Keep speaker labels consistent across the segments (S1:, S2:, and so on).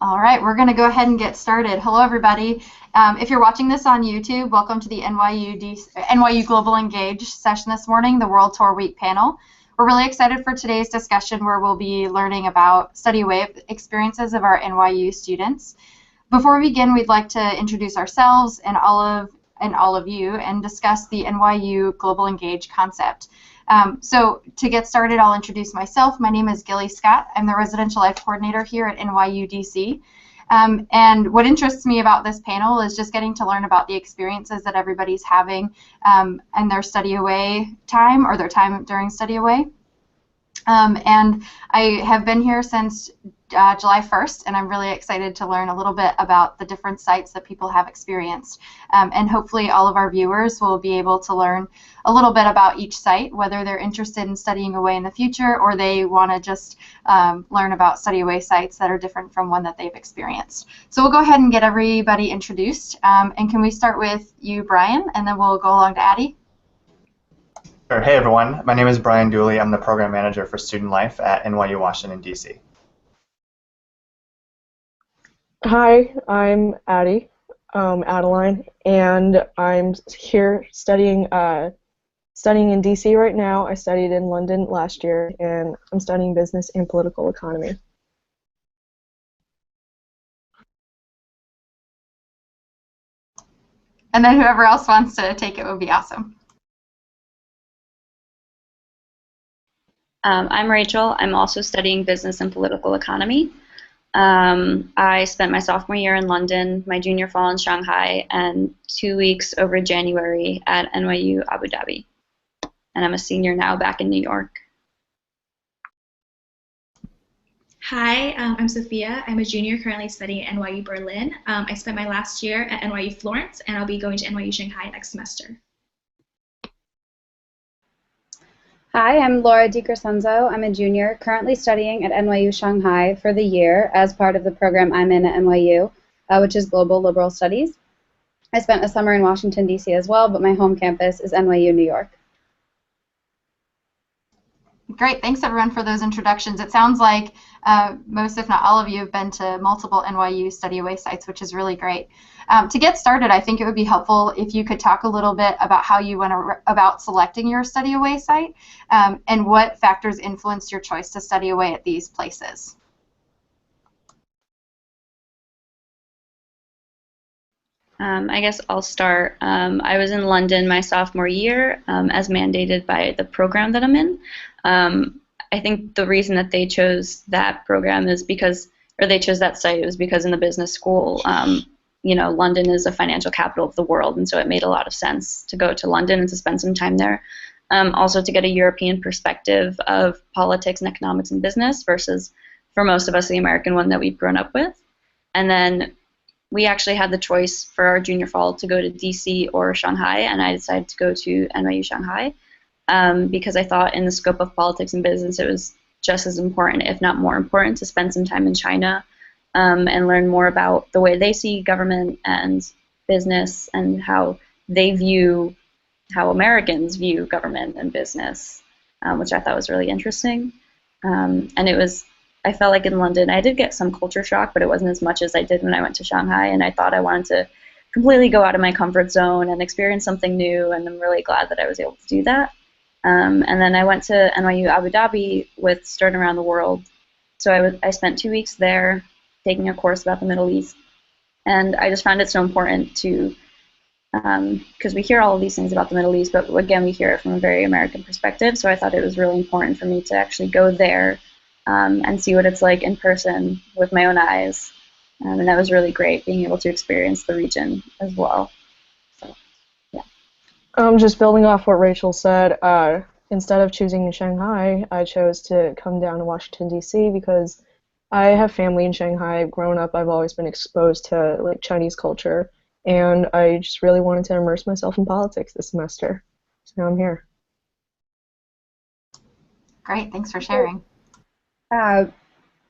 S1: All right, we're going to go ahead and get started. Hello, everybody. If you're watching this on YouTube, welcome to the NYU Global Engage session this morning, the World Tour Week panel. We're really excited for today's discussion where we'll be learning about study away experiences of our NYU students. Before we begin, we'd like to introduce ourselves and all of you and discuss the NYU Global Engage concept. So to get started, I'll introduce myself. My name is Gilly Scott. I'm the Residential Life Coordinator here at NYU DC. And what interests me about this panel is just getting to learn about the experiences that everybody's having in their study away time or their time during study away. And I have been here since July 1st, and I'm really excited to learn a little bit about the different sites that people have experienced. And hopefully all of our viewers will be able to learn a little bit about each site, whether they're interested in studying away in the future or they want to just learn about study away sites that are different from one that they've experienced. So we'll go ahead and get everybody introduced. And can we start with you, Brian, and then we'll go along to Addie?
S2: Sure. Hey everyone, my name is Brian Dooley. I'm the Program Manager for Student Life at NYU Washington, D.C.
S3: Hi, I'm Addie, Adeline, and I'm here studying in DC right now. I studied in London last year, and I'm studying business and political economy.
S1: And then whoever else wants to take it would be awesome.
S4: I'm Rachel. I'm also studying business and political economy. I spent my sophomore year in London, my junior fall in Shanghai, and 2 weeks over January at NYU Abu Dhabi. And I'm a senior now back in New York.
S5: Hi, I'm Sophia. I'm a junior currently studying at NYU Berlin. I spent my last year at NYU Florence, and I'll be going to NYU Shanghai next semester.
S6: Hi, I'm Laura Dickerson. I'm a junior currently studying at NYU Shanghai for the year as part of the program I'm in at NYU, which is Global Liberal Studies. I spent a summer in Washington, D.C. as well, but my home campus is NYU New York.
S1: Great, thanks everyone for those introductions. It sounds like most, if not all of you, have been to multiple NYU study away sites, which is really great. To get started, I think it would be helpful if you could talk a little bit about how you went about selecting your study away site and what factors influenced your choice to study away at these places.
S4: I guess I'll start. I was in London my sophomore year as mandated by the program that I'm in. I think the reason that they chose that program is because, or they chose that site, was because in the business school, you know, London is a financial capital of the world, and so it made a lot of sense to go to London and to spend some time there. Also to get a European perspective of politics and economics and business versus, for most of us, the American one that we've grown up with. And then we actually had the choice for our junior fall to go to DC or Shanghai, and I decided to go to NYU Shanghai because I thought in the scope of politics and business it was just as important, if not more important, to spend some time in China and learn more about the way they see government and business and how they view, how Americans view government and business, which I thought was really interesting. And it was, I felt like in London I did get some culture shock, but it wasn't as much as I did when I went to Shanghai, and I thought I wanted to completely go out of my comfort zone and experience something new, and I'm really glad that I was able to do that. And then I went to NYU Abu Dhabi with Stern Around the World. So I spent 2 weeks there taking a course about the Middle East, and I just found it so important to, because we hear all of these things about the Middle East, but again, we hear it from a very American perspective, so I thought it was really important for me to actually go there and see what it's like in person with my own eyes. And that was really great, being able to experience the region as well. So, yeah.
S3: Just building off what Rachel said, instead of choosing Shanghai, I chose to come down to Washington, D.C. because I have family in Shanghai. I've grown up, I've always been exposed to like Chinese culture, and I just really wanted to immerse myself in politics this semester. So now I'm here.
S1: Great, thanks for sharing.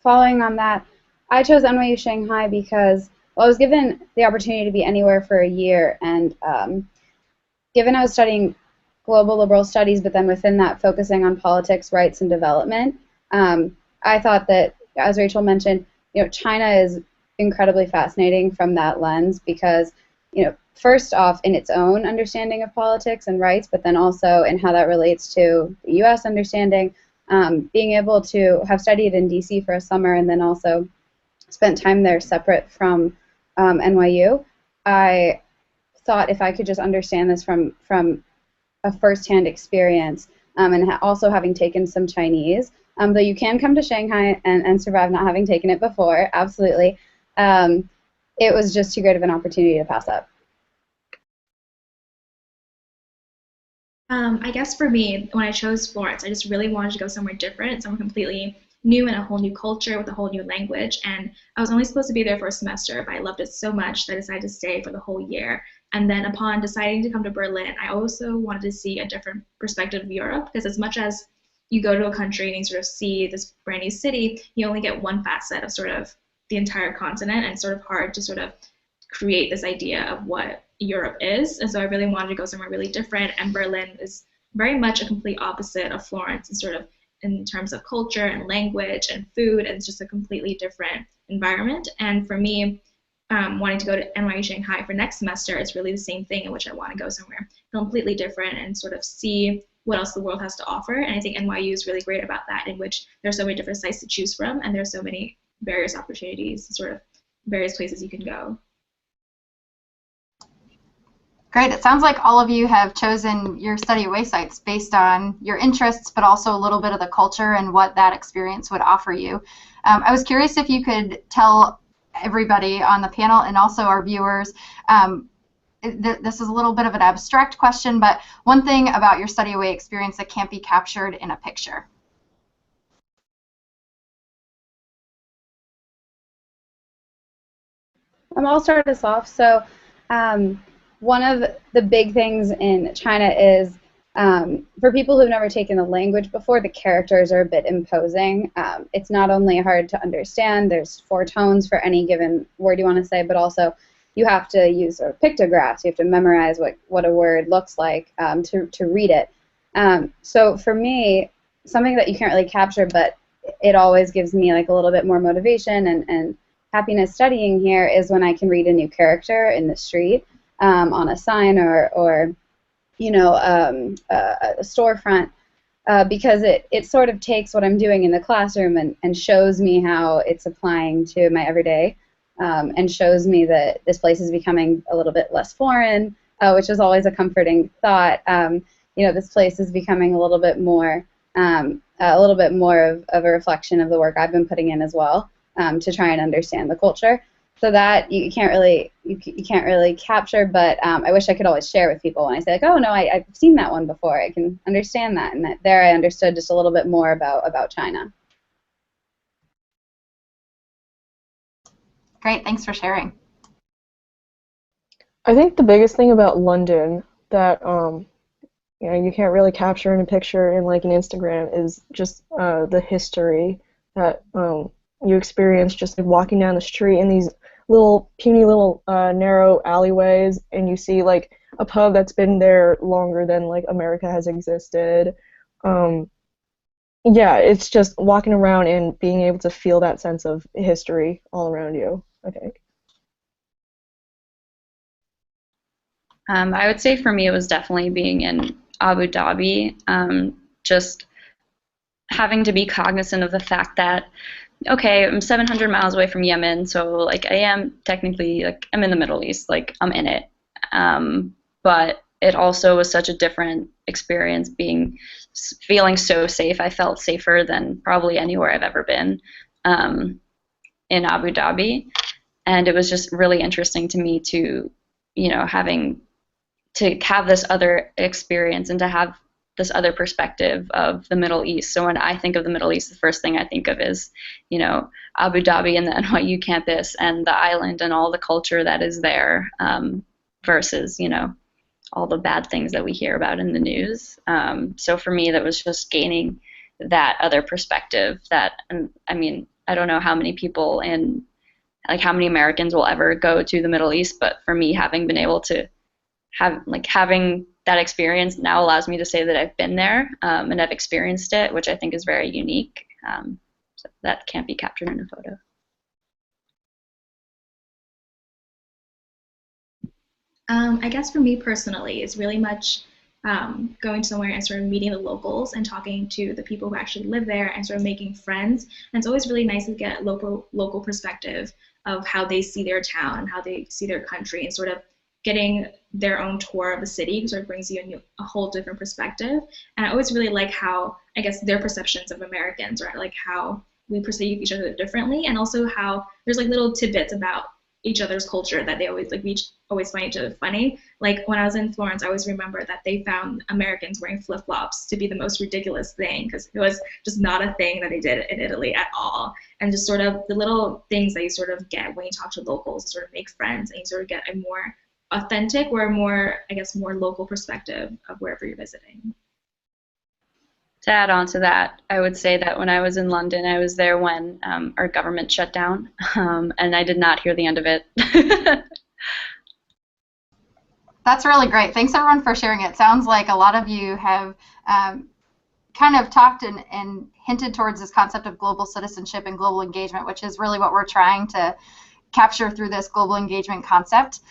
S6: Following on that, I chose NYU Shanghai because, well, I was given the opportunity to be anywhere for a year, and given I was studying global liberal studies, but then within that focusing on politics, rights, and development, I thought that, as Rachel mentioned, you know, China is incredibly fascinating from that lens because, first off, in its own understanding of politics and rights, but then also in how that relates to the U.S. understanding. Being able to have studied in D.C. for a summer and then also spent time there separate from NYU, I thought if I could just understand this from a firsthand experience, and also having taken some Chinese, though you can come to Shanghai and survive not having taken it before, absolutely, it was just too great of an opportunity to pass up.
S5: I guess for me, when I chose Florence, I just really wanted to go somewhere different, somewhere completely new and a whole new culture with a whole new language. And I was only supposed to be there for a semester, but I loved it so much that I decided to stay for the whole year. And then upon deciding to come to Berlin, I also wanted to see a different perspective of Europe, because as much as you go to a country and you sort of see this brand new city, you only get one facet of sort of the entire continent, and it's sort of hard to sort of create this idea of what Europe is. And so I really wanted to go somewhere really different, and Berlin is very much a complete opposite of Florence and sort of in terms of culture and language and food, and it's just a completely different environment. And for me, wanting to go to NYU Shanghai for next semester, it's really the same thing, in which I want to go somewhere completely different and sort of see what else the world has to offer. And I think NYU is really great about that, in which there are so many different sites to choose from, and there's so many various opportunities, sort of various places you can go.
S1: Great. It sounds like all of you have chosen your study away sites based on your interests, but also a little bit of the culture and what that experience would offer you. I was curious if you could tell everybody on the panel and also our viewers, this is a little bit of an abstract question, but one thing about your study away experience that can't be captured in a picture.
S6: I'll start us off. So one of the big things in China is, for people who've never taken the language before, the characters are a bit imposing. It's not only hard to understand, there's 4 tones for any given word you want to say, but also you have to use sort of pictographs. You have to memorize what a word looks like to read it. So for me, something that you can't really capture, but it always gives me like a little bit more motivation and happiness studying here, is when I can read a new character in the street, on a sign or a storefront, because it sort of takes what I'm doing in the classroom and shows me how it's applying to my everyday, and shows me that this place is becoming a little bit less foreign, which is always a comforting thought. This place is becoming a little bit more of a reflection of the work I've been putting in as well, to try and understand the culture. So that you can't really capture, but I wish I could always share with people when I say like, oh no, I've seen that one before. I can understand that, and there I understood just a little bit more about China.
S1: Great, thanks for sharing.
S3: I think the biggest thing about London that you can't really capture in a picture in like an Instagram is just the history that you experience just like walking down the street in these puny little narrow alleyways, and you see like a pub that's been there longer than like America has existed. Yeah, it's just walking around and being able to feel that sense of history all around you, I think.
S4: I would say for me it was definitely being in Abu Dhabi, just having to be cognizant of the fact that, okay, I'm 700 miles away from Yemen, so like I am technically, like, I'm in the Middle East, like I'm in it, but it also was such a different experience feeling so safe. I felt safer than probably anywhere I've ever been in Abu Dhabi, and it was just really interesting to me to, having to have this other experience and to have this other perspective of the Middle East. So when I think of the Middle East, the first thing I think of is, Abu Dhabi and the NYU campus and the island and all the culture that is there, versus, all the bad things that we hear about in the news. So for me, that was just gaining that other perspective and I mean, I don't know how many people how many Americans will ever go to the Middle East, but for me, having been able to having that experience now allows me to say that I've been there, and I've experienced it, which I think is very unique. So that can't be captured in a photo.
S5: I guess for me personally, it's really much going somewhere and sort of meeting the locals and talking to the people who actually live there and sort of making friends. And it's always really nice to get local perspective of how they see their town and how they see their country, and sort of getting their own tour of the city sort of brings you a whole different perspective. And I always really like how, I guess, their perceptions of Americans, or like how we perceive each other differently, and also how there's like little tidbits about each other's culture that they always like, we always find each other funny. Like when I was in Florence, I always remember that they found Americans wearing flip-flops to be the most ridiculous thing, because it was just not a thing that they did in Italy at all. And just sort of the little things that you sort of get when you talk to locals sort of make friends, and you sort of get a more authentic, or a more, I guess, more local perspective of wherever you're visiting.
S4: To add on to that, I would say that when I was in London, I was there when our government shut down, and I did not hear the end of it.
S1: That's really great. Thanks everyone for sharing it. Sounds like a lot of you have kind of talked and hinted towards this concept of global citizenship and global engagement, which is really what we're trying to capture through this global engagement concept,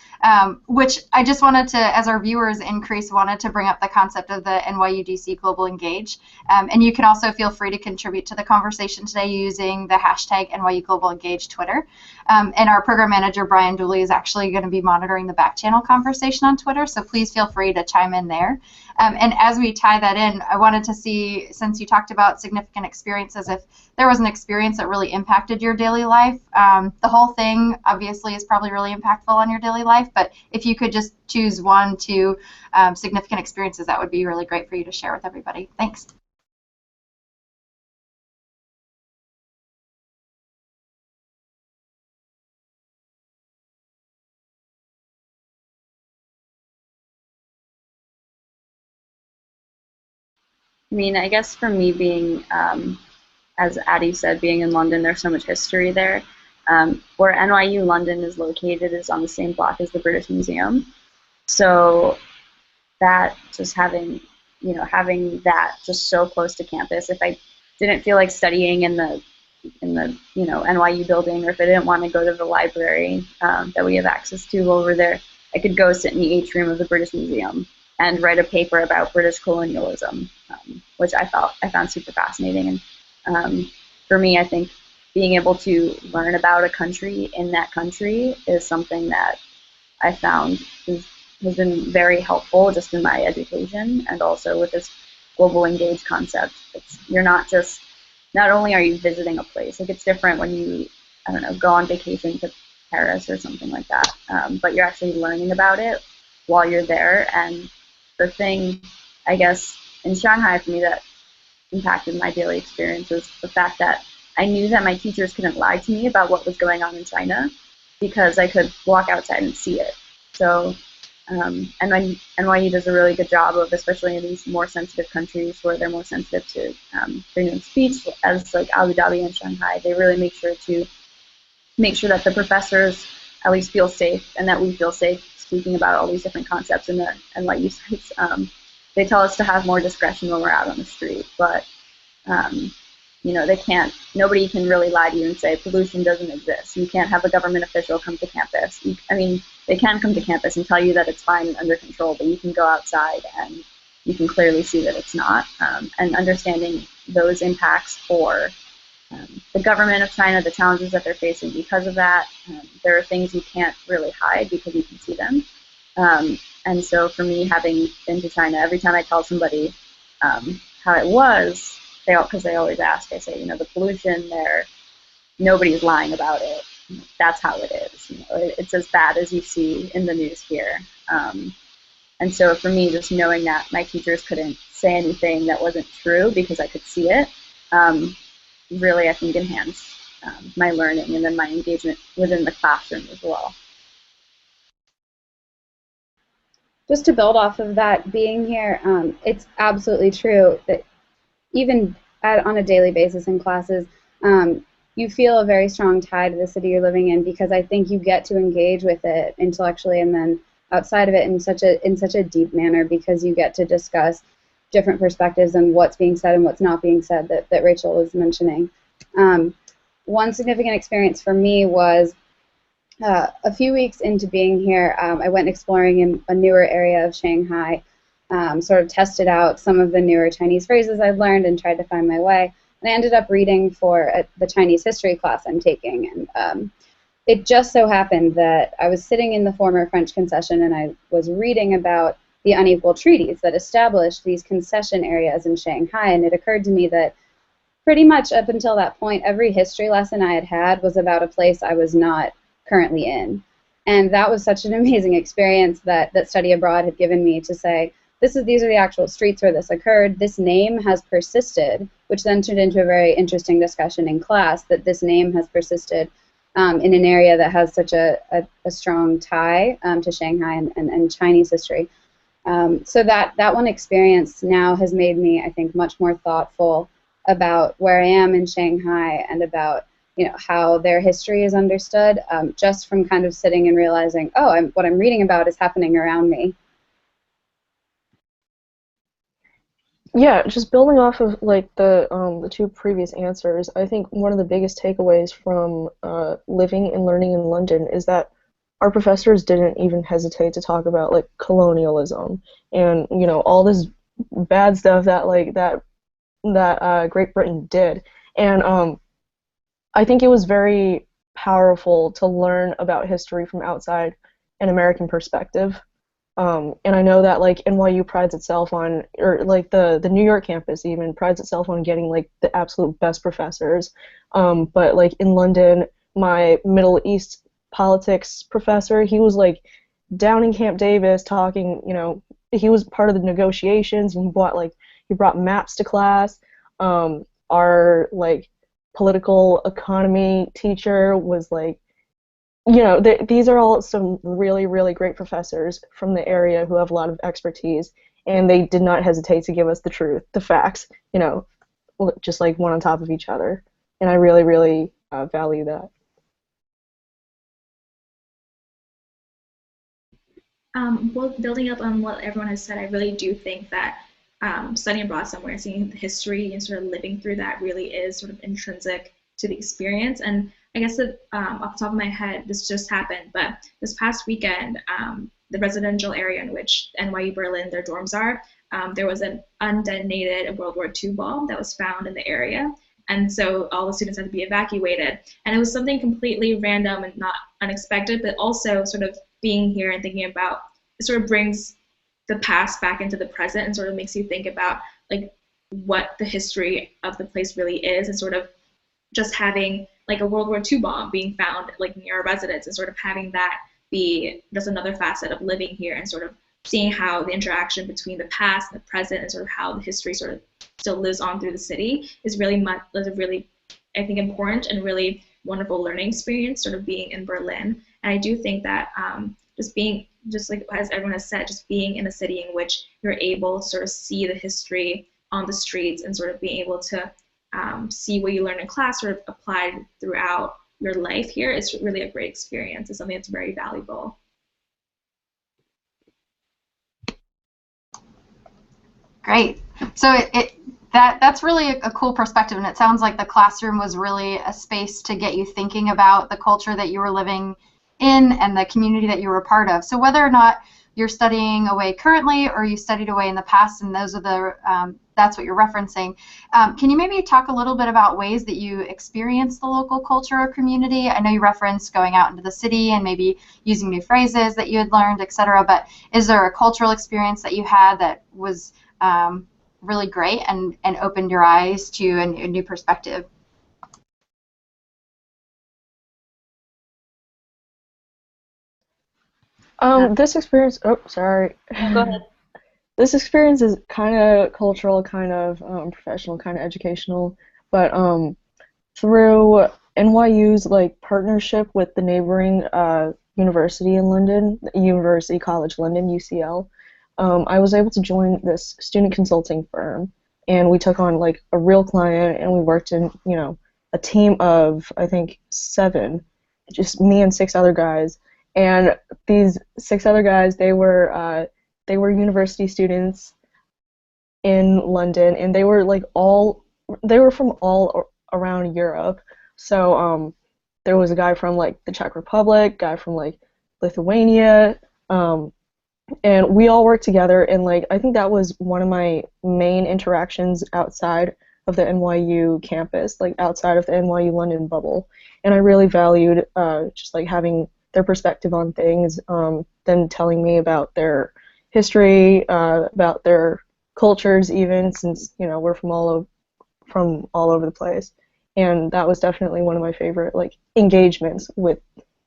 S1: which I just wanted to, as our viewers increase, wanted to bring up the concept of the NYU DC Global Engage. And you can also feel free to contribute to the conversation today using the hashtag NYU Global Engage Twitter. And our program manager, Brian Dooley, is actually going to be monitoring the back channel conversation on Twitter, so please feel free to chime in there. And as we tie that in, I wanted to see, since you talked about significant experiences, if there was an experience that really impacted your daily life. The whole thing obviously is probably really impactful on your daily life, but if you could just choose 1, 2 significant experiences, that would be really great for you to share with everybody. Thanks.
S4: I mean, I guess for me being, as Addie said, being in London, there's so much history there. Where NYU London is located is on the same block as the British Museum. So that just having that just so close to campus, if I didn't feel like studying in the NYU building, or if I didn't want to go to the library that we have access to over there, I could go sit in the atrium of the British Museum and write a paper about British colonialism, which I found super fascinating. And for me, I think being able to learn about a country in that country is something that I found has been very helpful just in my education, and also with this global engage concept. Not only are you visiting a place, like it's different when you, I don't know, go on vacation to Paris or something like that, but you're actually learning about it while you're there. And the thing, I guess, in Shanghai for me that impacted my daily experience was the fact that I knew that my teachers couldn't lie to me about what was going on in China, because I could walk outside and see it. So NYU does a really good job of, especially in these more sensitive countries where they're more sensitive to freedom of speech, as like Abu Dhabi and Shanghai, they really make sure that the professors at least feel safe, and that we feel safe speaking about all these different concepts in the NYU sites. They tell us to have more discretion when we're out on the street, but nobody can really lie to you and say pollution doesn't exist. You can't have a government official come to campus. They can come to campus and tell you that it's fine and under control, but you can go outside and you can clearly see that it's not. And understanding those impacts for the government of China, the challenges that they're facing because of that, there are things you can't really hide because you can see them. And so for me, having been to China, every time I tell somebody how it was, because they always ask, I say, the pollution there, nobody's lying about it. That's how it is. It's as bad as you see in the news here. And so for me, just knowing that my teachers couldn't say anything that wasn't true because I could see it, really, I think, enhanced my learning and then my engagement within the classroom as well.
S6: Just to build off of that, being here, it's absolutely true that even on a daily basis in classes, you feel a very strong tie to the city you're living in, because I think you get to engage with it intellectually and then outside of it in such a deep manner, because you get to discuss different perspectives and what's being said and what's not being said that Rachel was mentioning. One significant experience for me was A few weeks into being here, I went exploring in a newer area of Shanghai, sort of tested out some of the newer Chinese phrases I've learned and tried to find my way. And I ended up reading for the Chinese history class I'm taking. And it just so happened that I was sitting in the former French concession and I was reading about the unequal treaties that established these concession areas in Shanghai. And it occurred to me that pretty much up until that point, every history lesson I had had was about a place I was not currently in. And that was such an amazing experience that study abroad had given me to say, these are the actual streets where this occurred. This name has persisted, which then turned into a very interesting discussion in class, that this name has persisted in an area that has such a strong tie to Shanghai and Chinese history. So that one experience now has made me, I think, much more thoughtful about where I am in Shanghai and about how their history is understood, just from kind of sitting and realizing, oh, what I'm reading about is happening around me.
S3: Yeah, just building off of like the two previous answers, I think one of the biggest takeaways from living and learning in London is that our professors didn't even hesitate to talk about like colonialism and all this bad stuff that Great Britain did, and I think it was very powerful to learn about history from outside an American perspective. And I know that like NYU prides itself on, or like the New York campus even prides itself on getting like the absolute best professors. But like in London, my Middle East politics professor, he was like down in Camp Davis talking, he was part of the negotiations, and he brought maps to class. Our like political economy teacher was like, these are all some really, really great professors from the area who have a lot of expertise, and they did not hesitate to give us the truth, the facts, just like one on top of each other. And I really, really value that.
S5: Well, building up on what everyone has said, I really do think that studying abroad somewhere, seeing the history and sort of living through that really is sort of intrinsic to the experience. And I guess that off the top of my head, this just happened, but this past weekend, the residential area in which NYU Berlin, their dorms are, there was an undetonated World War II bomb that was found in the area. And so all the students had to be evacuated. And it was something completely random and not unexpected, but also sort of being here and thinking about, it sort of brings the past back into the present and sort of makes you think about like what the history of the place really is, and sort of just having like a World War II bomb being found like near our residence, and sort of having that be just another facet of living here, and sort of seeing how the interaction between the past and the present and sort of how the history sort of still lives on through the city is really I think important and really wonderful learning experience, sort of being in Berlin. And I do think that just like as everyone has said, just being in a city in which you're able to sort of see the history on the streets and sort of being able to see what you learn in class sort of applied throughout your life here is really a great experience. It's something that's very valuable.
S1: Great. So that's really a cool perspective, and it sounds like the classroom was really a space to get you thinking about the culture that you were living in and the community that you were a part of. So whether or not you're studying away currently or you studied away in the past, and those are that's what you're referencing, can you maybe talk a little bit about ways that you experience the local culture or community? I know you referenced going out into the city and maybe using new phrases that you had learned, etc. But is there a cultural experience that you had that was really great and opened your eyes to a new perspective?
S3: This experience, oh, sorry.
S4: Go ahead.
S3: This experience is kind of cultural, kind of professional, kind of educational, but through NYU's like partnership with the neighboring university in London, University College London, UCL, I was able to join this student consulting firm, and we took on like a real client, and we worked in a team of I think 7, just me and 6 other guys. And these 6 other guys, they were university students in London, and they were from all around Europe. So there was a guy from like the Czech Republic, guy from like Lithuania, and we all worked together, and like I think that was one of my main interactions outside of the NYU campus, like outside of the NYU London bubble. And I really valued just like having their perspective on things, them telling me about their history, about their cultures, even since we're from all over the place. And that was definitely one of my favorite like engagements with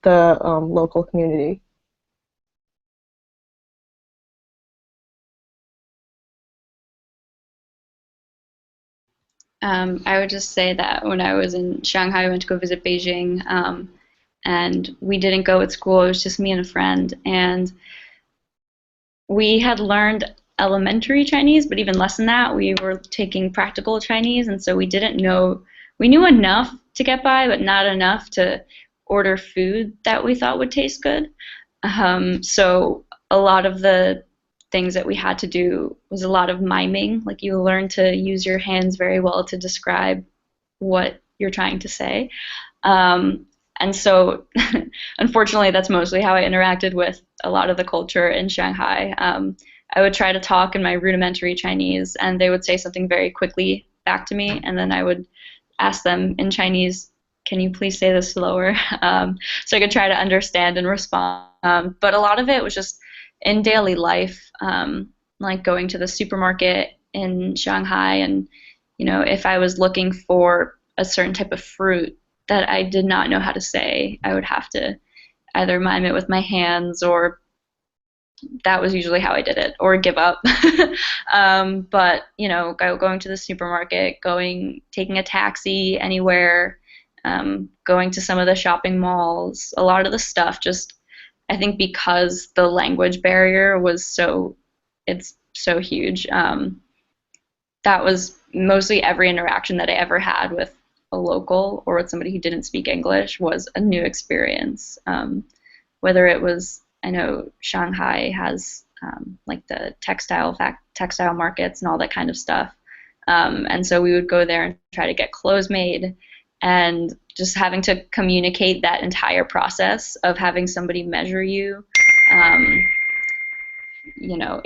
S3: the local community.
S4: I would just say that when I was in Shanghai, I went to go visit Beijing, and we didn't go at school. It was just me and a friend, and we had learned elementary Chinese, but even less than that, we were taking practical Chinese, and so we didn't know. We knew enough to get by, but not enough to order food that we thought would taste good. So a lot of the things that we had to do was a lot of miming. Like you learn to use your hands very well to describe what you're trying to say. And so unfortunately, that's mostly how I interacted with a lot of the culture in Shanghai. I would try to talk in my rudimentary Chinese, and they would say something very quickly back to me, and then I would ask them in Chinese, can you please say this slower? So I could try to understand and respond. But a lot of it was just in daily life, like going to the supermarket in Shanghai, and if I was looking for a certain type of fruit that I did not know how to say, I would have to either mime it with my hands, or that was usually how I did it, or give up. But going to the supermarket, taking a taxi anywhere, going to some of the shopping malls, a lot of the stuff just, I think because the language barrier was so huge, that was mostly every interaction that I ever had with a local or with somebody who didn't speak English was a new experience. Whether it was, I know Shanghai has like the textile markets and all that kind of stuff, and so we would go there and try to get clothes made, and just having to communicate that entire process of having somebody measure you,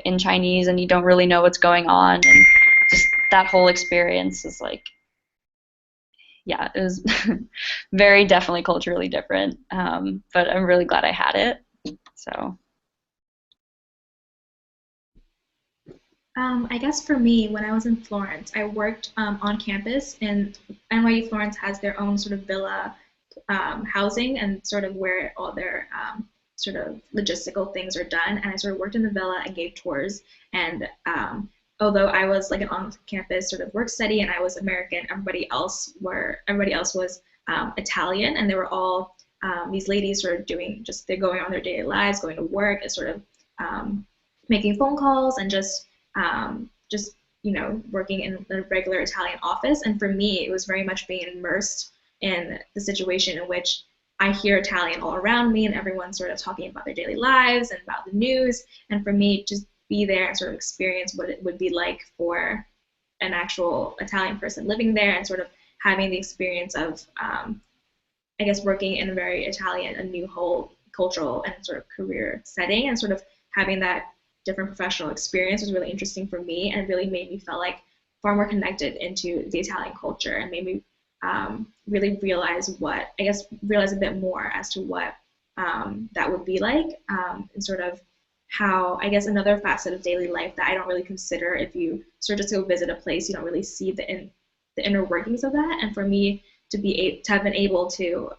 S4: in Chinese, and you don't really know what's going on, and just that whole experience is like, yeah, it was very definitely culturally different, but I'm really glad I had it. So.
S5: I guess for me, when I was in Florence, I worked on campus, and NYU Florence has their own sort of villa housing and sort of where all their sort of logistical things are done. And I sort of worked in the villa and gave tours. And although I was like an on-campus sort of work study and I was American, everybody else was Italian, and they were all these ladies sort of they're going on their daily lives, going to work, and sort of making phone calls and just working in a regular Italian office. And for me, it was very much being immersed in the situation in which I hear Italian all around me, and everyone's sort of talking about their daily lives and about the news. And for me, just be there and sort of experience what it would be like for an actual Italian person living there, and sort of having the experience of, I guess, working in a very Italian, a new whole cultural and sort of career setting, and sort of having that different professional experience was really interesting for me, and really made me feel like far more connected into the Italian culture, and made me really realize a bit more as to what that would be like, and sort of how, I guess, another facet of daily life that I don't really consider. If you sort of just go visit a place, you don't really see the inner workings of that. And for me to have been able to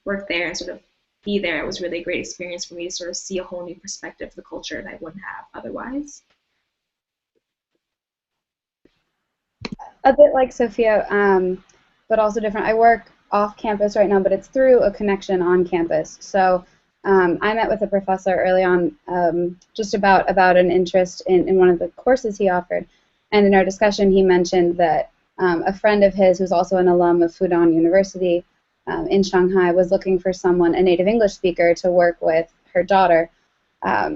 S5: work there and sort of be there, it was really a great experience for me to sort of see a whole new perspective of the culture that I wouldn't have otherwise.
S6: A bit like Sophia, but also different. I work off campus right now, but it's through a connection on campus. So I met with a professor early on just about an interest in one of the courses he offered. And in our discussion, he mentioned that a friend of his, who's also an alum of Fudan University in Shanghai, was looking for someone, a native English speaker, to work with her daughter.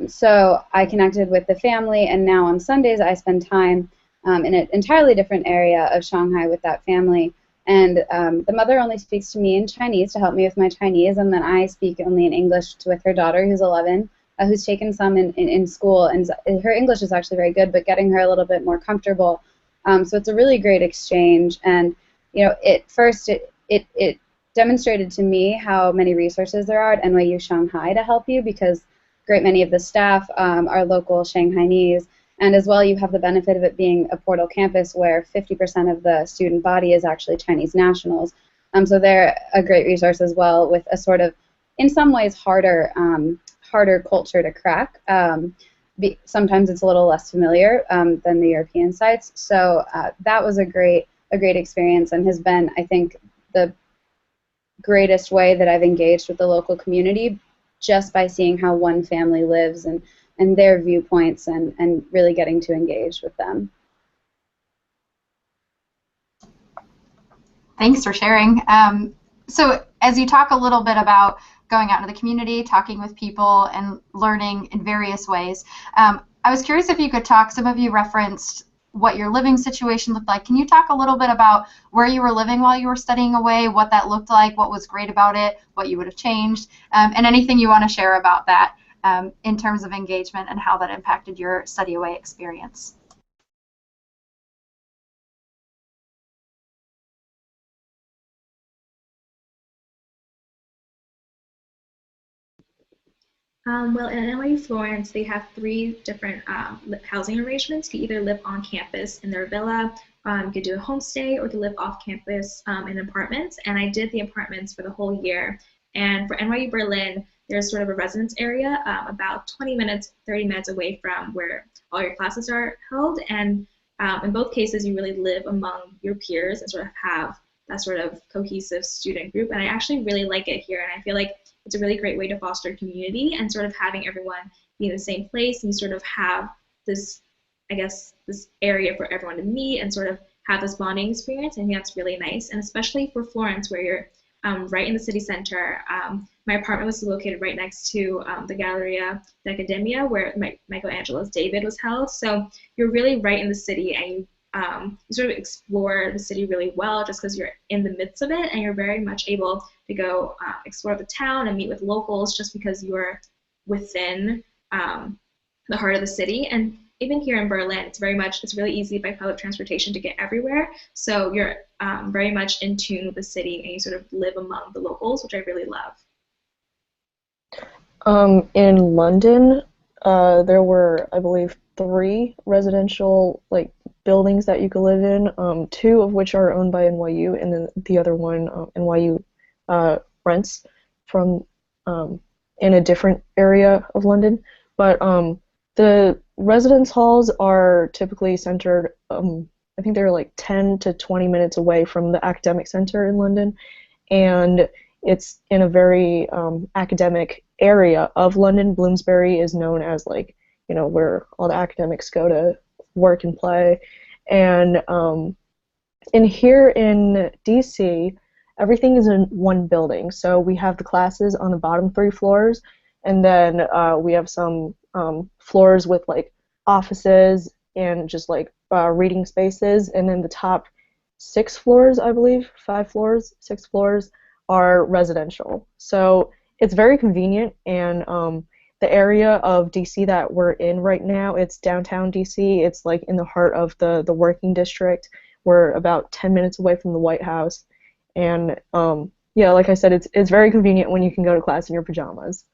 S6: So I connected with the family, and now on Sundays I spend time in an entirely different area of Shanghai with that family. And the mother only speaks to me in Chinese to help me with my Chinese, and then I speak only in English with her daughter, who's 11, who's taken some in school, and her English is actually very good, but getting her a little bit more comfortable. So it's a really great exchange, and it demonstrated to me how many resources there are at NYU Shanghai to help you, because a great many of the staff are local Shanghainese, and as well you have the benefit of it being a portal campus where 50% of the student body is actually Chinese nationals. So they're a great resource as well, with a sort of, in some ways, harder culture to crack. Sometimes it's a little less familiar than the European sites. So that was a great experience, and has been, I think, the greatest way that I've engaged with the local community, just by seeing how one family lives and their viewpoints, and really getting to engage with them.
S1: Thanks for sharing. So as you talk a little bit about going out into the community, talking with people, and learning in various ways, I was curious if you could talk, some of you referenced what your living situation looked like. Can you talk a little bit about where you were living while you were studying away, what that looked like, what was great about it, what you would have changed, and anything you want to share about that in terms of engagement and how that impacted your study away experience?
S5: Well, in NYU Florence, they have 3 different housing arrangements. You can either live on campus in their villa, you could do a homestay, or you could live off campus in apartments. And I did the apartments for the whole year. And for NYU Berlin, there's sort of a residence area about 20 minutes, 30 minutes away from where all your classes are held. And in both cases, you really live among your peers and sort of have that sort of cohesive student group. And I actually really like it here. And I feel like it's a really great way to foster community, and sort of having everyone be in the same place, and you sort of have this, I guess, this area for everyone to meet and sort of have this bonding experience. I think that's really nice, and especially for Florence, where you're right in the city center. My apartment was located right next to the Galleria d'Accademia, where Michelangelo's David was held. So you're really right in the city, and you sort of explore the city really well, just because you're in the midst of it, and you're very much able to go explore the town and meet with locals, just because you're within the heart of the city. And even here in Berlin, it's really easy by public transportation to get everywhere. So you're very much in tune with the city, and you sort of live among the locals, which I really love.
S3: In London, there were, I believe, 3 residential buildings that you could live in, 2 of which are owned by NYU, and then the other one NYU rents from in a different area of London. But the residence halls are typically centered, I think they're 10 to 20 minutes away from the academic center in London, and it's in a very academic area of London. Bloomsbury is known as where all the academics go to work and play. And in here in DC, everything is in one building. So we have the classes on the bottom 3 floors, and then we have some floors with offices and just reading spaces, and then the top 6 floors, I believe, 5 floors, 6 floors are residential. So it's very convenient, and the area of DC that we're in right now, it's downtown DC. It's in the heart of the working district. We're about 10 minutes away from the White House, and yeah, like I said, it's very convenient when you can go to class in your pajamas.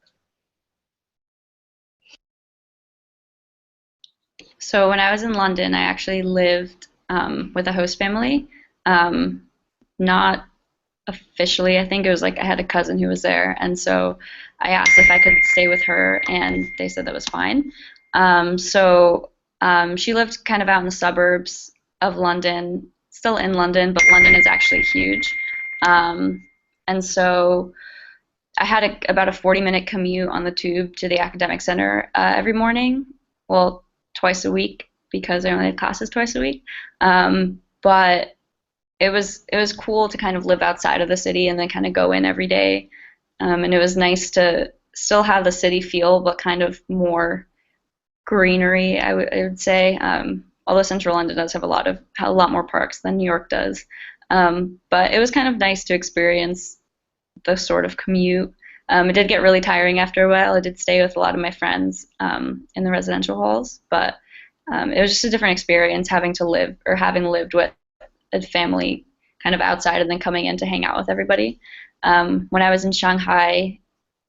S4: So when I was in London, I actually lived with a host family. Not officially, I think it was I had a cousin who was there, and so I asked if I could stay with her, and they said that was fine. She lived kind of out in the suburbs of London, still in London, but London is actually huge. And so I had about a 40-minute commute on the tube to the academic center every morning, well, twice a week, because I only had classes twice a week. But it was cool to kind of live outside of the city and then kind of go in every day. And it was nice to still have the city feel, but kind of more greenery, I would say. Although Central London does have a lot more parks than New York does. But it was kind of nice to experience the sort of commute. It did get really tiring after a while. I did stay with a lot of my friends in the residential halls, but it was just a different experience having lived with a family kind of outside and then coming in to hang out with everybody. When I was in Shanghai,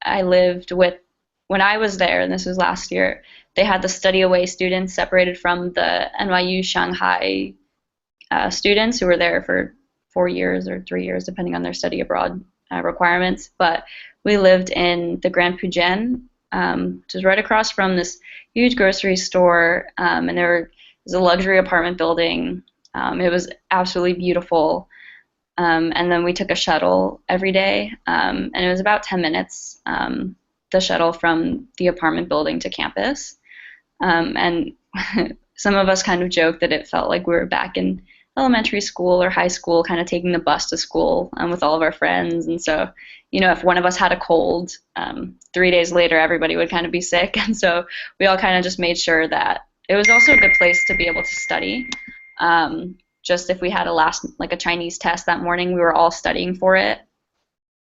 S4: when I was there, and this was last year, they had the study away students separated from the NYU Shanghai students who were there for 4 years or 3 years, depending on their study abroad requirements. But we lived in the Grand Pujian, which is right across from this huge grocery store, and there was a luxury apartment building. It was absolutely beautiful. And then we took a shuttle every day, and it was about 10 minutes, the shuttle from the apartment building to campus. And some of us kind of joked that it felt like we were back in elementary school or high school, kind of taking the bus to school with all of our friends. And so, if one of us had a cold, 3 days later, everybody would kind of be sick. And so we all kind of just made sure that it was also a good place to be able to study. Just if we had a Chinese test that morning, we were all studying for it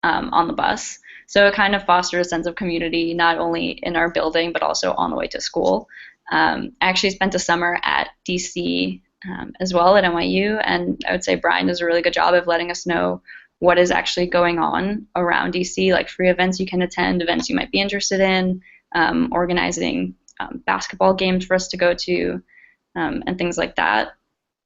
S4: on the bus. So it kind of fostered a sense of community, not only in our building, but also on the way to school. I actually spent a summer at DC as well at NYU, and I would say Brian does a really good job of letting us know what is actually going on around DC, like free events you can attend, events you might be interested in, organizing basketball games for us to go to, and things like that.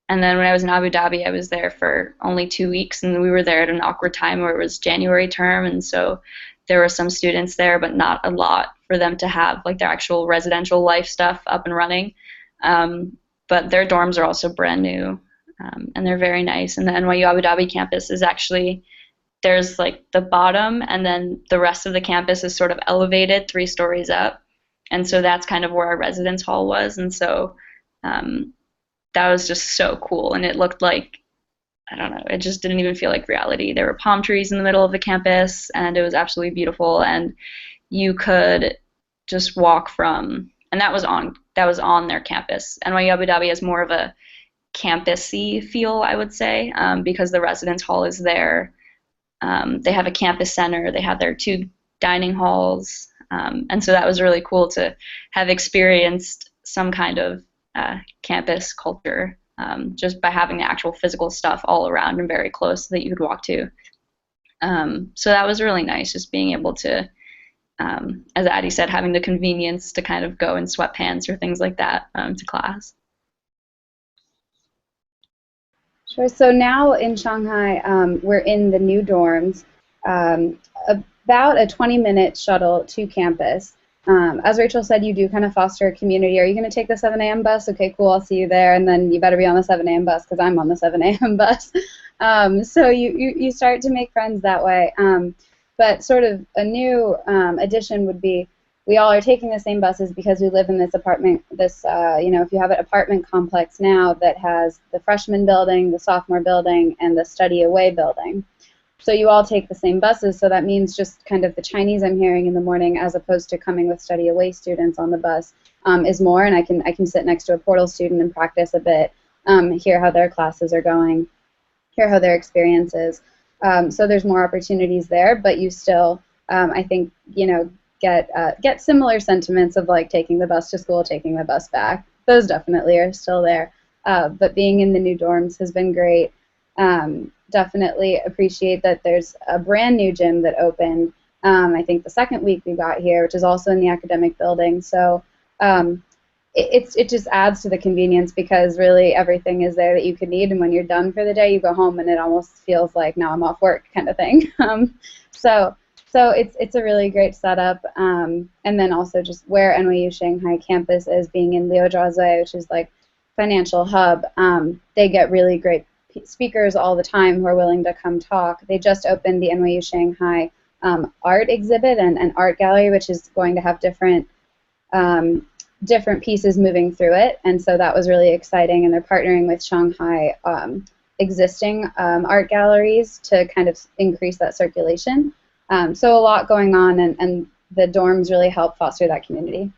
S4: And then when I was in Abu Dhabi, I was there for only 2 weeks, and we were there at an awkward time where it was January term, and so there were some students there, but not a lot for them to have their actual residential life stuff up and running. But their dorms are also brand new, and they're very nice. And the NYU Abu Dhabi campus is actually, there's the bottom, and then the rest of the campus is sort of elevated 3 stories up. And so that's kind of where our residence hall was. And so that was just so cool. And it looked like, I don't know, it just didn't even feel like reality. There were palm trees in the middle of the campus, and it was absolutely beautiful. And you could just walk from, and that was on their campus. NYU Abu Dhabi has more of a campus-y feel, I would say, because the residence hall is there. They have a campus center. They have their 2 dining halls. And so that was really cool to have experienced some kind of campus culture just by having the actual physical stuff all around and very close that you could walk to. So that was really nice, just being able to, as Addie said, having the convenience to kind of go in sweatpants or things like that to class.
S6: Sure. So now in Shanghai, we're in the new dorms, about a 20-minute shuttle to campus. As Rachel said, you do kind of foster a community. Are you going to take the 7 a.m. bus? Okay, cool, I'll see you there. And then you better be on the 7 a.m. bus because I'm on the 7 a.m. bus. So you start to make friends that way. But sort of a new addition would be we all are taking the same buses because we live in this apartment, if you have an apartment complex now that has the freshman building, the sophomore building, and the study away building. So you all take the same buses, so that means just kind of the Chinese I'm hearing in the morning as opposed to coming with study away students on the bus is more, and I can sit next to a Portal student and practice a bit, hear how their classes are going, hear how their experience is. So there's more opportunities there, but you still, I think, get similar sentiments of taking the bus to school, taking the bus back. Those definitely are still there. But being in the new dorms has been great. Definitely appreciate that there's a brand new gym that opened, I think the second week we got here, which is also in the academic building. So it just adds to the convenience because really everything is there that you could need, and when you're done for the day, you go home and it almost feels like now I'm off work kind of thing. So it's a really great setup, and then also just where NYU Shanghai campus is, being in Liujiazui, which is financial hub, they get really great speakers all the time who are willing to come talk. They just opened the NYU Shanghai art exhibit and art gallery, which is going to have different pieces moving through it, and so that was really exciting, and they're partnering with Shanghai existing art galleries to kind of increase that circulation. So a lot going on, and the dorms really help foster that community.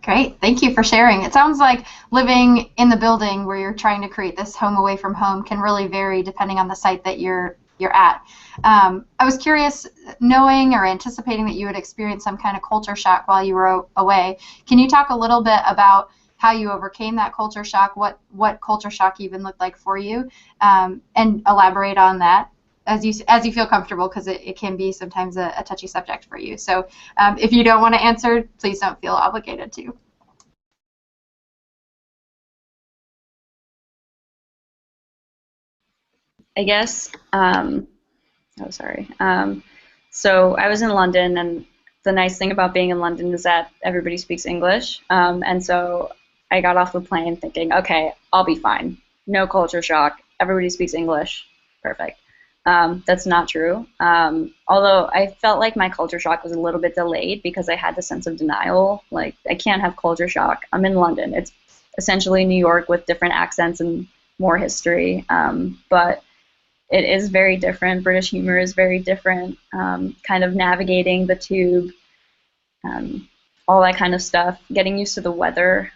S1: Great, thank you for sharing. It sounds like living in the building where you're trying to create this home away from home can really vary depending on the site that you're at. I was curious, knowing or anticipating that you would experience some kind of culture shock while you were away. Can you talk a little bit about how you overcame that culture shock, what culture shock even looked like for you, and elaborate on that as you feel comfortable, because it can be sometimes a touchy subject for you. So if you don't want to answer, please don't feel obligated to.
S4: I guess, so I was in London, and the nice thing about being in London is that everybody speaks English. And so I got off the plane thinking, okay, I'll be fine. No culture shock. Everybody speaks English. Perfect. That's not true. Although I felt like my culture shock was a little bit delayed because I had the sense of denial. Like, I can't have culture shock. I'm in London. It's essentially New York with different accents and more history. But it is very different. British humor is very different. Kind of navigating the tube, all that kind of stuff. Getting used to the weather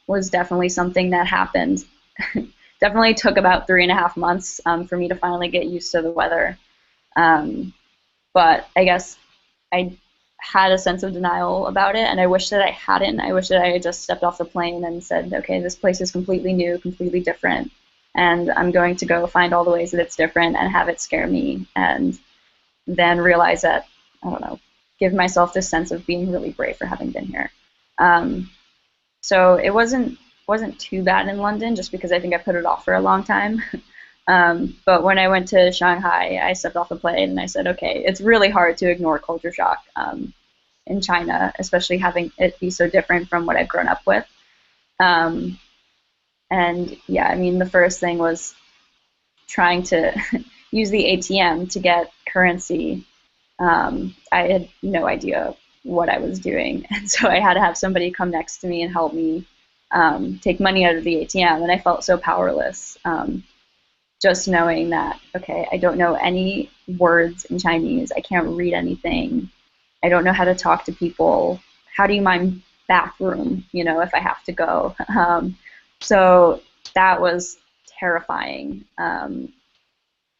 S4: was definitely something that happened. Definitely took about 3.5 months for me to finally get used to the weather. But I guess I had a sense of denial about it, and I wish that I hadn't. I wish that I had just stepped off the plane and said, okay, this place is completely new, completely different, and I'm going to go find all the ways that it's different and have it scare me, and then realize that, I don't know, give myself this sense of being really brave for having been here. So it wasn't too bad in London, just because I think I put it off for a long time. But when I went to Shanghai, I stepped off the plane and I said, okay, it's really hard to ignore culture shock in China, especially having it be so different from what I've grown up with. And yeah, I mean, the first thing was trying to use the ATM to get currency. I had no idea what I was doing, and so I had to have somebody come next to me and help me take money out of the ATM, and I felt so powerless. Just knowing that, okay, I don't know any words in Chinese, I can't read anything, I don't know how to talk to people, how do you mind bathroom, if I have to go? So that was terrifying.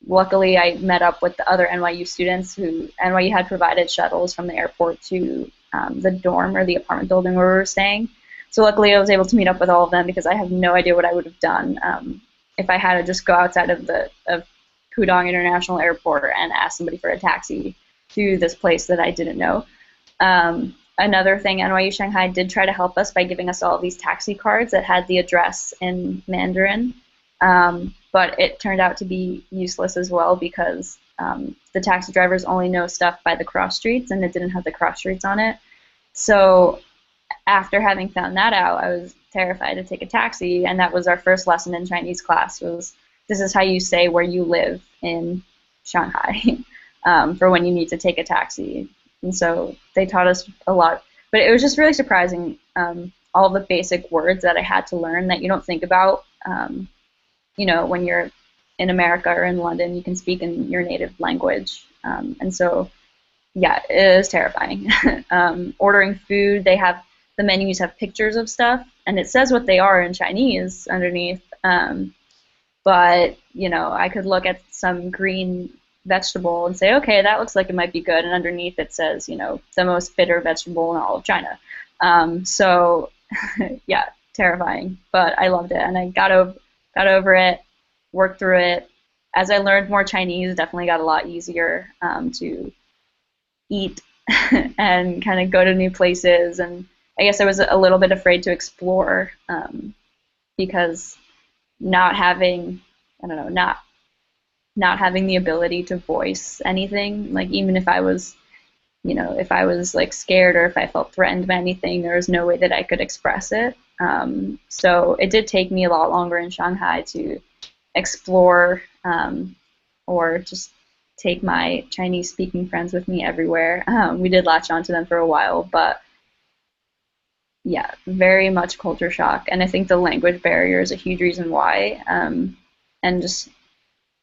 S4: Luckily, I met up with the other NYU students who NYU had provided shuttles from the airport to the dorm or the apartment building where we were staying. So luckily, I was able to meet up with all of them, because I have no idea what I would have done if I had to just go outside of Pudong International Airport and ask somebody for a taxi to this place that I didn't know. Another thing, NYU Shanghai did try to help us by giving us all these taxi cards that had the address in Mandarin, but it turned out to be useless as well, because the taxi drivers only know stuff by the cross streets, and it didn't have the cross streets on it. So after having found that out, I was terrified to take a taxi, and that was our first lesson in Chinese class, was this is how you say where you live in Shanghai for when you need to take a taxi. And so they taught us a lot, but it was just really surprising, all the basic words that I had to learn that you don't think about. When you're in America or in London, you can speak in your native language. And so, yeah, it is terrifying. Ordering food, the menus have pictures of stuff, and it says what they are in Chinese underneath. But, I could look at some green vegetable and say, okay, that looks like it might be good, and underneath it says, the most bitter vegetable in all of China. So, yeah, terrifying, but I loved it, and I got over it, worked through it. As I learned more Chinese, it definitely got a lot easier to eat and kind of go to new places, and I guess I was a little bit afraid to explore because not having the ability to voice anything, like even if I was, if I was like scared or if I felt threatened by anything, there was no way that I could express it. So it did take me a lot longer in Shanghai to explore or just take my Chinese-speaking friends with me everywhere. We did latch onto them for a while, but yeah, very much culture shock. And I think the language barrier is a huge reason why. And just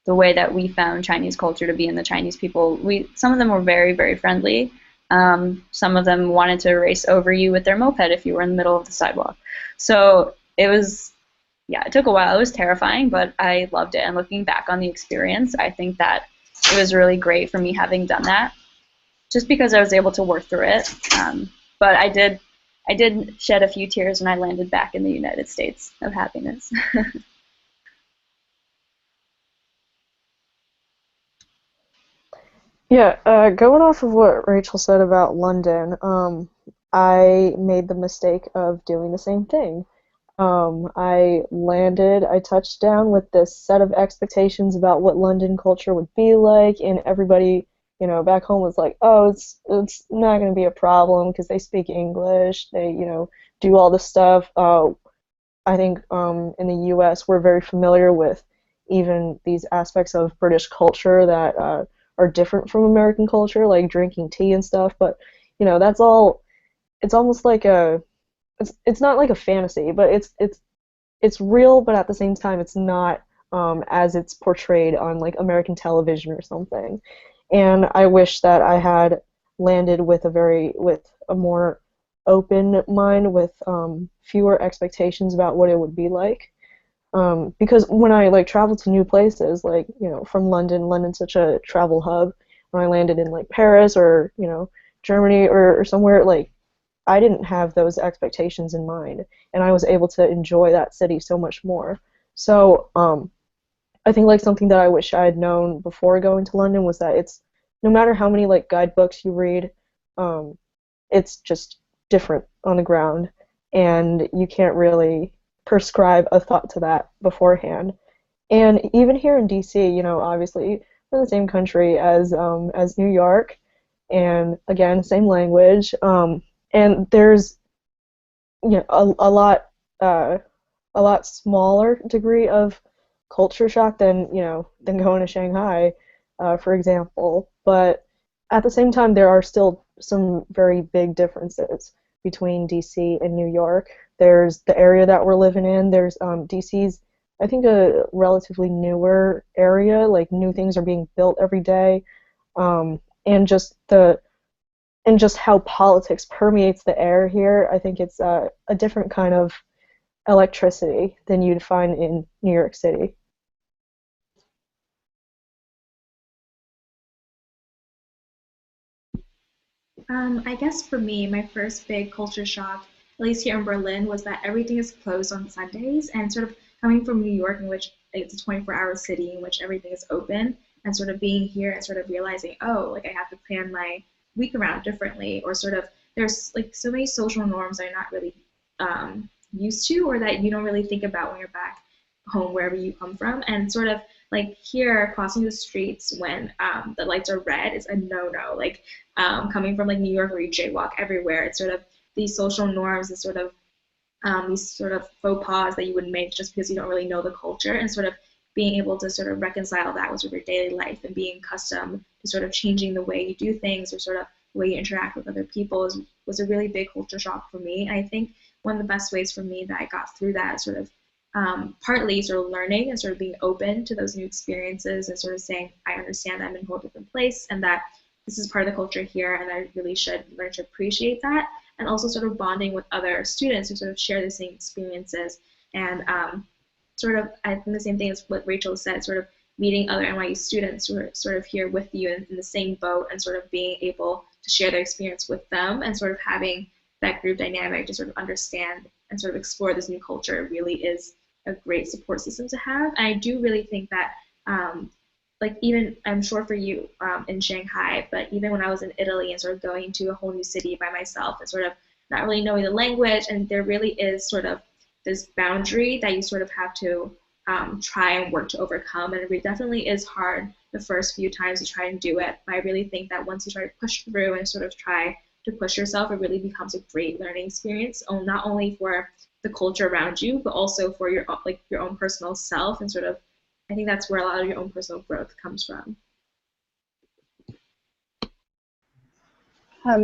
S4: the way that we found Chinese culture to be, in the Chinese people, some of them were very, very friendly, Some of them wanted to race over you with their moped if you were in the middle of the sidewalk. So it was, yeah, it took a while. It was terrifying, but I loved it. And looking back on the experience, I think that it was really great for me having done that, just because I was able to work through it. But I did shed a few tears when I landed back in the United States of happiness.
S3: Yeah, going off of what Rachel said about London, I made the mistake of doing the same thing. I touched down with this set of expectations about what London culture would be like, and everybody, back home was like, oh, it's not going to be a problem because they speak English, they, do all this stuff. I think in the U.S. we're very familiar with even these aspects of British culture that are different from American culture, like drinking tea and stuff. But that's all. It's almost like it's not like a fantasy, but it's real, but at the same time it's not as it's portrayed on like American television or something. And I wish that I had landed with a more open mind, with fewer expectations about what it would be like. Because when I like travel to new places, like from London's such a travel hub. When I landed in like Paris or Germany or somewhere, like I didn't have those expectations in mind, and I was able to enjoy that city so much more. So I think like something that I wish I had known before going to London was that it's no matter how many like guidebooks you read, it's just different on the ground, and you can't really prescribe a thought to that beforehand. And even here in DC, obviously we're in the same country as New York, and again, same language. And there's a lot smaller degree of culture shock than going to Shanghai, for example. But at the same time, there are still some very big differences between DC and New York. There's the area that we're living in. There's DC's, I think, a relatively newer area. Like new things are being built every day, and just how politics permeates the air here. I think it's a different kind of electricity than you'd find in New York City.
S5: I guess for me, my first big culture shock, at least here in Berlin, was that everything is closed on Sundays, and sort of coming from New York, in which it's a 24-hour city in which everything is open, and sort of being here and sort of realizing, oh, like I have to plan my week around differently, or sort of there's like so many social norms I'm not really used to, or that you don't really think about when you're back home wherever you come from, and sort of like here crossing the streets when the lights are red is a no-no. Like coming from like New York where you jaywalk everywhere, it's sort of these social norms and sort of these sort of faux pas that you would make just because you don't really know the culture, and sort of being able to sort of reconcile that with sort of your daily life and being accustomed to sort of changing the way you do things or sort of the way you interact with other people was a really big culture shock for me. And I think one of the best ways for me that I got through that sort of partly sort of learning and sort of being open to those new experiences and sort of saying, I understand I'm in a whole different place and that this is part of the culture here and I really should learn to appreciate that. And also sort of bonding with other students who sort of share the same experiences. And sort of, I think the same thing as what Rachel said, sort of meeting other NYU students who are sort of here with you in the same boat and sort of being able to share their experience with them and sort of having that group dynamic to sort of understand and sort of explore this new culture really is a great support system to have. And I do really think that like even, I'm sure for you in Shanghai, but even when I was in Italy and sort of going to a whole new city by myself and sort of not really knowing the language, and there really is sort of this boundary that you sort of have to try and work to overcome, and it definitely is hard the first few times you try and do it, but I really think that once you try to push through and sort of try to push yourself, it really becomes a great learning experience, not only for the culture around you, but also for your own personal self, and sort of I think that's where a lot of your own personal growth comes from.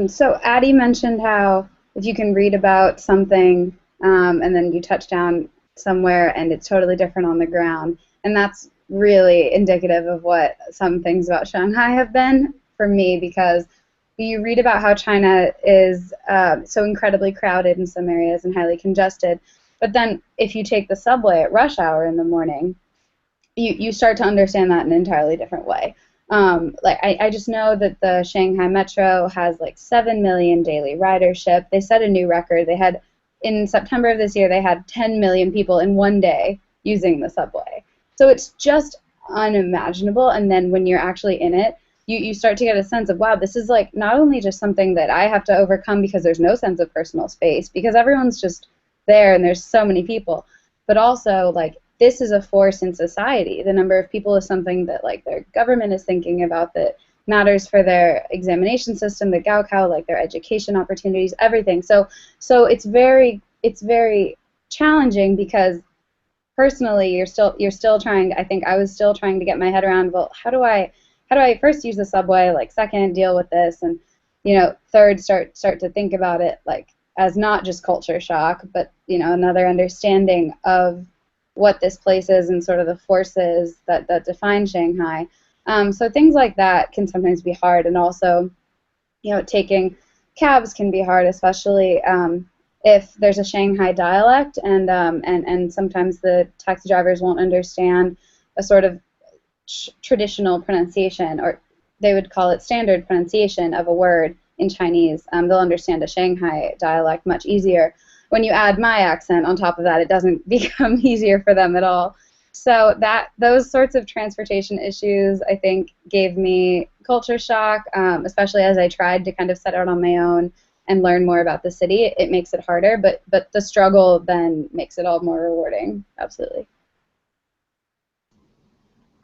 S6: So Addie mentioned how if you can read about something and then you touch down somewhere and it's totally different on the ground, and that's really indicative of what some things about Shanghai have been for me, because you read about how China is so incredibly crowded in some areas and highly congested, but then if you take the subway at rush hour in the morning, you start to understand that in an entirely different way. Like I just know that the Shanghai Metro has like 7 million daily ridership. They set a new record. They had, in September of this year, they had 10 million people in one day using the subway. So it's just unimaginable. And then when you're actually in it, you start to get a sense of, wow, this is like not only just something that I have to overcome because there's no sense of personal space, because everyone's just there and there's so many people, but also like this is a force in society. The number of people is something that like their government is thinking about, that matters for their examination system, the Gaokao, like their education opportunities, everything. So it's very challenging because personally you're still trying. I think I was still trying to get my head around, well, how do I first use the subway, like second deal with this, and third start to think about it like as not just culture shock, but another understanding of what this place is and sort of the forces that define Shanghai. So things like that can sometimes be hard, and also, taking cabs can be hard, especially if there's a Shanghai dialect, and sometimes the taxi drivers won't understand a sort of traditional pronunciation, or they would call it standard pronunciation of a word in Chinese. They'll understand a Shanghai dialect much easier. When you add my accent on top of that, it doesn't become easier for them at all. So those sorts of transportation issues, I think, gave me culture shock, especially as I tried to kind of set out on my own and learn more about the city. It makes it harder, but the struggle then makes it all more rewarding. Absolutely.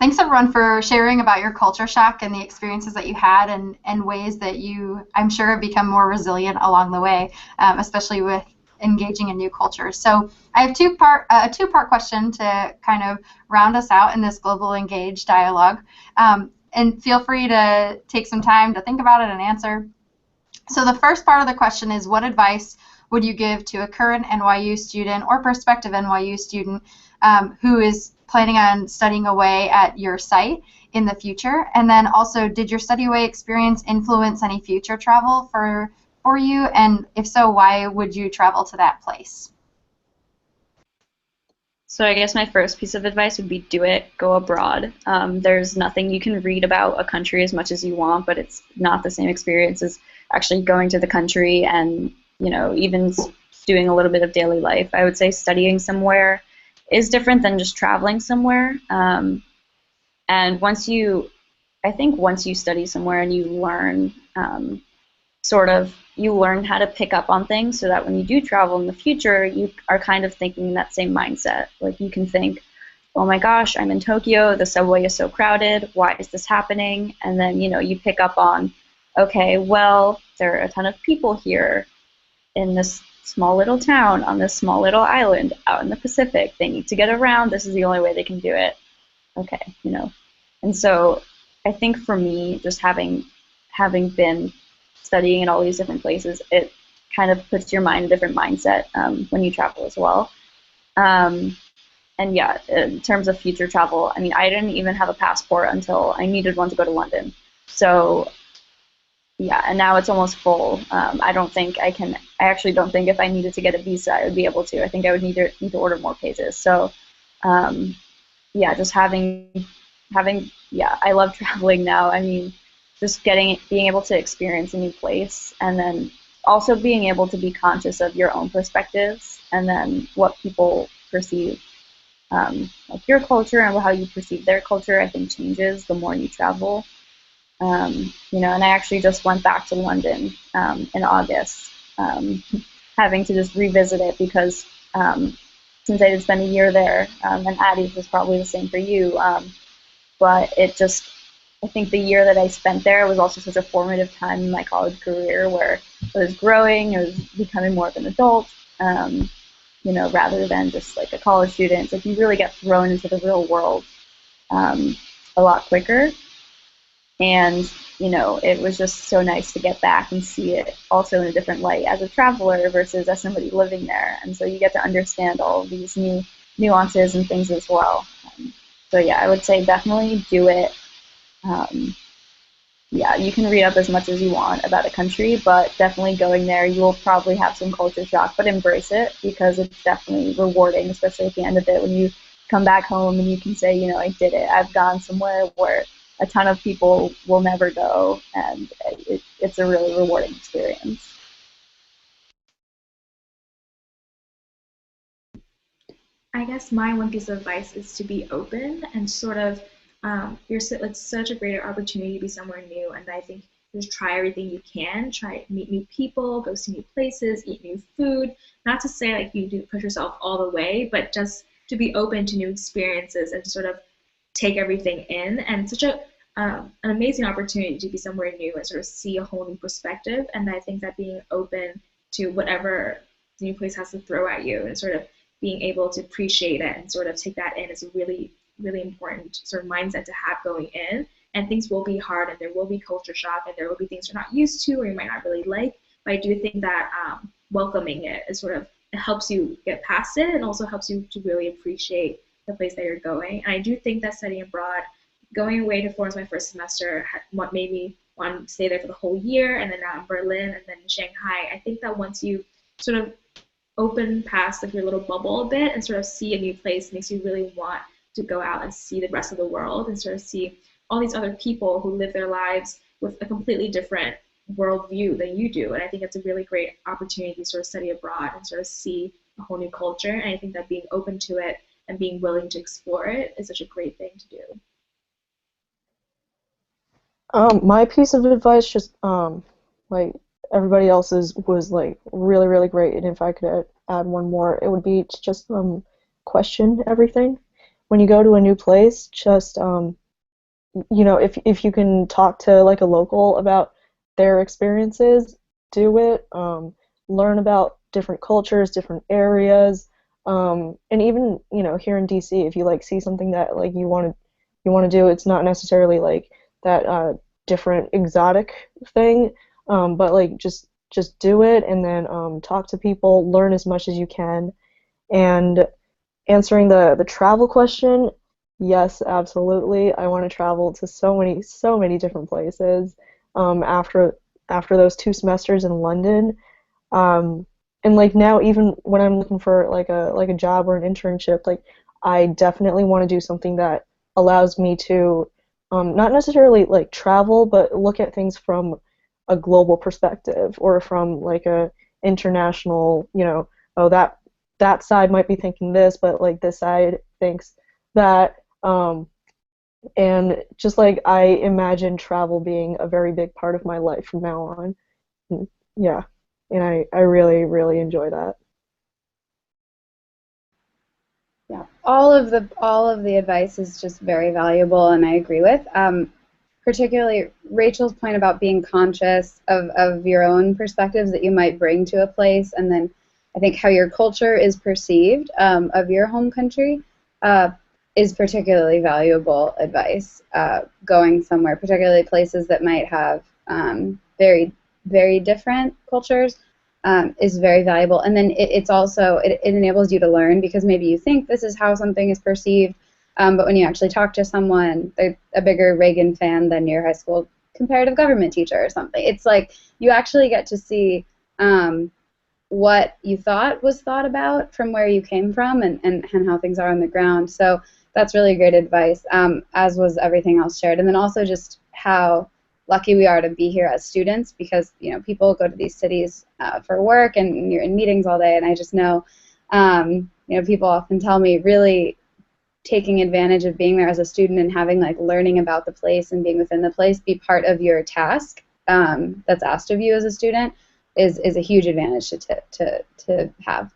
S1: Thanks everyone for sharing about your culture shock and the experiences that you had, and ways that you, I'm sure, have become more resilient along the way, especially with engaging in new cultures. So I have a two-part question to kind of round us out in this global engaged dialogue, and feel free to take some time to think about it and answer. So the first part of the question is, what advice would you give to a current NYU student or prospective NYU student who is planning on studying away at your site in the future? And then also, did your study away experience influence any future travel for you? And if so, why would you travel to that place?
S4: So I guess my first piece of advice would be do it, go abroad. There's nothing, you can read about a country as much as you want, but it's not the same experience as actually going to the country and, even doing a little bit of daily life. I would say studying somewhere is different than just traveling somewhere. And once you study somewhere and you learn, you learn how to pick up on things, so that when you do travel in the future, you are kind of thinking in that same mindset. Like you can think, oh my gosh, I'm in Tokyo, the subway is so crowded, why is this happening? And then, you pick up on, okay, well, there are a ton of people here in this small little town on this small little island out in the Pacific. They need to get around. This is the only way they can do it. Okay, And so I think for me, just having been studying in all these different places, it kind of puts your mind in a different mindset when you travel as well. And yeah, in terms of future travel, I mean, I didn't even have a passport until I needed one to go to London. So yeah, and now it's almost full. I actually don't think if I needed to get a visa, I would be able to. I think I would need to order more pages. So yeah, just I love traveling now. I mean, just being able to experience a new place, and then also being able to be conscious of your own perspectives, and then what people perceive, like your culture and how you perceive their culture, I think changes the more you travel. And I actually just went back to London in August, having to just revisit it because since I did spend a year there, and Addie's was probably the same for you, but I think the year that I spent there was also such a formative time in my college career, where I was growing, I was becoming more of an adult, rather than just like a college student. So you really get thrown into the real world a lot quicker. And, it was just so nice to get back and see it also in a different light as a traveler versus as somebody living there. And so you get to understand all of these new nuances and things as well. So yeah, I would say definitely do it.
S7: yeah, you can read up as much as you want about a country, but definitely going there, you will probably have some culture shock, but embrace it because it's definitely rewarding, especially at the end of it when you come back home and you can say, you know, I did it. I've gone somewhere where a ton of people will never go, and it's a really rewarding experience.
S5: I guess my one piece of advice is to be open and sort of it's such a great opportunity to be somewhere new, and I think just try everything you can, try meet new people, go see new places, eat new food. Not to say like you do push yourself all the way, but just to be open to new experiences and to sort of take everything in. And such an amazing opportunity to be somewhere new and sort of see a whole new perspective. And I think that being open to whatever the new place has to throw at you and sort of being able to appreciate it and sort of take that in is a really, really important sort of mindset to have going in. And things will be hard, and there will be culture shock, and there will be things you're not used to or you might not really like. But I do think that welcoming it is sort of, it helps you get past it and also helps you to really appreciate the place that you're going. And I do think that studying abroad, going away to Florence my first semester, what made me want to stay there for the whole year, and then now in Berlin and then in Shanghai. I think that once you sort of open past like your little bubble a bit and sort of see a new place, makes you really want to go out and see the rest of the world and sort of see all these other people who live their lives with a completely different worldview than you do. And I think it's a really great opportunity to sort of study abroad and sort of see a whole new culture. And I think that being open to it and being willing to explore it is such a great thing to do.
S3: My piece of advice, just like everybody else's, was like really, really great. And if I could add one more, it would be to just question everything. When you go to a new place, just you know, if you can talk to like a local about their experiences, do it. Learn about different cultures, different areas, and even, you know, here in DC, if you like see something that like you want to do, it's not necessarily like that different exotic thing, but like just do it, and then talk to people, learn as much as you can. And answering the travel question, yes, absolutely. I want to travel to so many different places. After those 2 semesters in London, and like now, even when I'm looking for like a job or an internship, like I definitely want to do something that allows me to not necessarily like travel, but look at things from a global perspective, or from like a international, you know, oh, that side might be thinking this, but like this side thinks that. And just like I imagine travel being a very big part of my life from now on. Yeah, and I really, really enjoy that.
S6: Yeah, all of the advice is just very valuable, and I agree with. Particularly Rachel's point about being conscious of your own perspectives that you might bring to a place, and then I think how your culture is perceived of your home country is particularly valuable advice. Going somewhere, particularly places that might have very, very different cultures, is very valuable. And then it's also, it enables you to learn, because maybe you think this is how something is perceived, but when you actually talk to someone, they're a bigger Reagan fan than your high school comparative government teacher or something. It's like you actually get to see what you thought was thought about from where you came from, and how things are on the ground. So that's really great advice, as was everything else shared. And then also just how lucky we are to be here as students, because, you know, people go to these cities for work, and you're in meetings all day, and I just know, you know, people often tell me really taking advantage of being there as a student and having like learning about the place and being within the place be part of your task that's asked of you as a student is a huge advantage to have.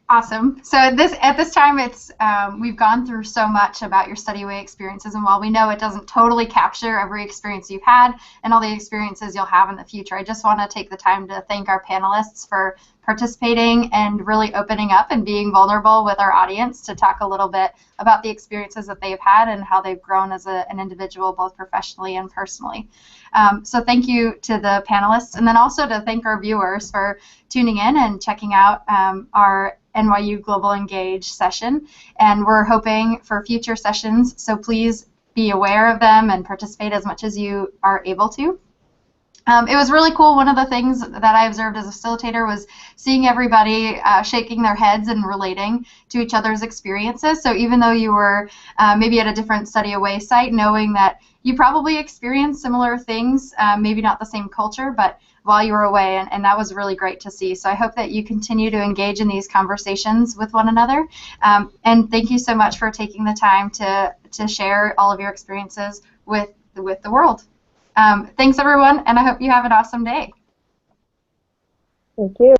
S1: Awesome. So at this time, it's we've gone through so much about your study away experiences, and while we know it doesn't totally capture every experience you've had and all the experiences you'll have in the future, I just want to take the time to thank our panelists for participating and really opening up and being vulnerable with our audience to talk a little bit about the experiences that they've had and how they've grown as an individual, both professionally and personally. So thank you to the panelists, and then also to thank our viewers for tuning in and checking out our NYU Global Engage session, and we're hoping for future sessions, so please be aware of them and participate as much as you are able to. It was really cool. One of the things that I observed as a facilitator was seeing everybody shaking their heads and relating to each other's experiences. So even though you were maybe at a different study away site, knowing that you probably experienced similar things, maybe not the same culture, but while you were away, and that was really great to see. So I hope that you continue to engage in these conversations with one another. And thank you so much for taking the time to share all of your experiences with the world. Thanks, everyone, and I hope you have an awesome day.
S3: Thank you.